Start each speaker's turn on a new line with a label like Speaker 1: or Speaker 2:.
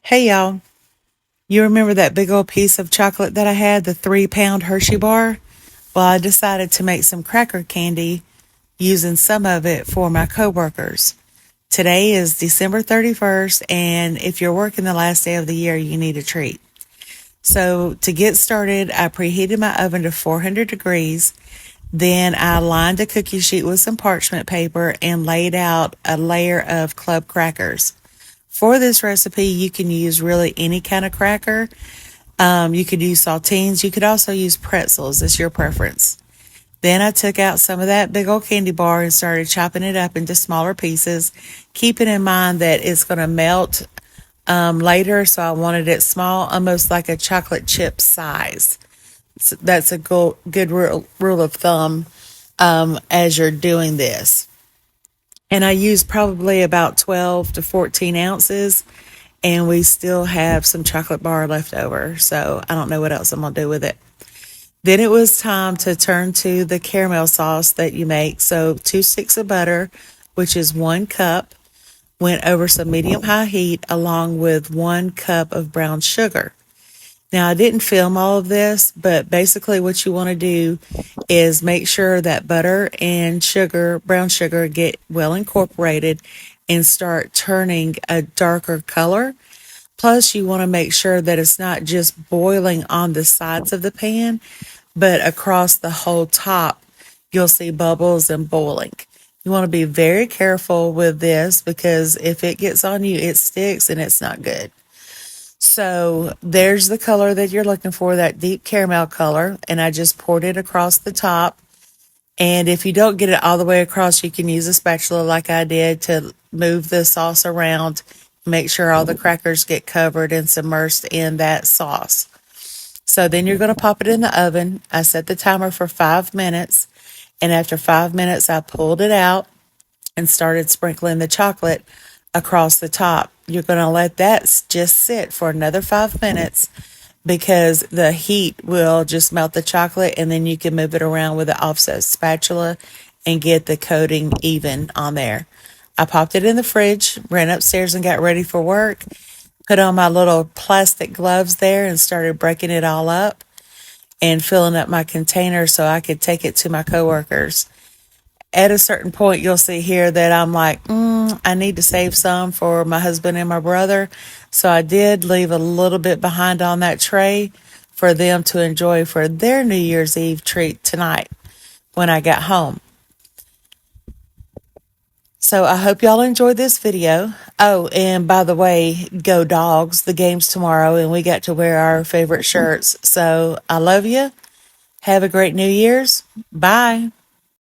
Speaker 1: Hey y'all, you remember that big old piece of chocolate that I had, the 3 pound Hershey bar? Well, I decided to make some cracker candy using some of it for my coworkers. Today is December 31st, and if you're working the last day of the year, you need a treat. So, to get started, I preheated my oven to 400 degrees. Then I lined a cookie sheet with some parchment paper and laid out a layer of club crackers. For this recipe, you can use really any kind of cracker. You could use saltines. You could also use pretzels. It's your preference. Then I took out some of that big old candy bar and started chopping it up into smaller pieces, keeping in mind that it's going to melt later. So I wanted it small, almost like a chocolate chip size. So that's a good rule of thumb as you're doing this. And I used probably about 12 to 14 ounces, and we still have some chocolate bar left over. So I don't know what else I'm going to do with it. Then it was time to turn to the caramel sauce that you make. So 2 sticks of butter, which is 1 cup, went over some medium high heat along with 1 cup of brown sugar. Now, I didn't film all of this, but basically what you want to do is make sure that butter and sugar, brown sugar, get well incorporated and start turning a darker color. Plus, you want to make sure that it's not just boiling on the sides of the pan, but across the whole top, you'll see bubbles and boiling. You want to be very careful with this because if it gets on you, it sticks and it's not good. So there's the color that you're looking for, that deep caramel color, and I just poured it across the top. And if you don't get it all the way across, you can use a spatula like I did to move the sauce around, make sure all the crackers get covered and submersed in that sauce. So then you're going to pop it in the oven. I set the timer for 5 minutes, and after 5 minutes, I pulled it out and started sprinkling the chocolate across the top. You're going to let that just sit for another 5 minutes because the heat will just melt the chocolate, and then you can move it around with the offset spatula and get the coating even on there. I popped it in the fridge, ran upstairs and got ready for work, put on my little plastic gloves there and started breaking it all up and filling up my container so I could take it to my coworkers. At a certain point, you'll see here that I'm like, I need to save some for my husband and my brother. So I did leave a little bit behind on that tray for them to enjoy for their New Year's Eve treat tonight when I got home. So I hope y'all enjoyed this video. Oh, and by the way, go Dogs. The game's tomorrow and we got to wear our favorite shirts. So I love you. Have a great New Year's. Bye.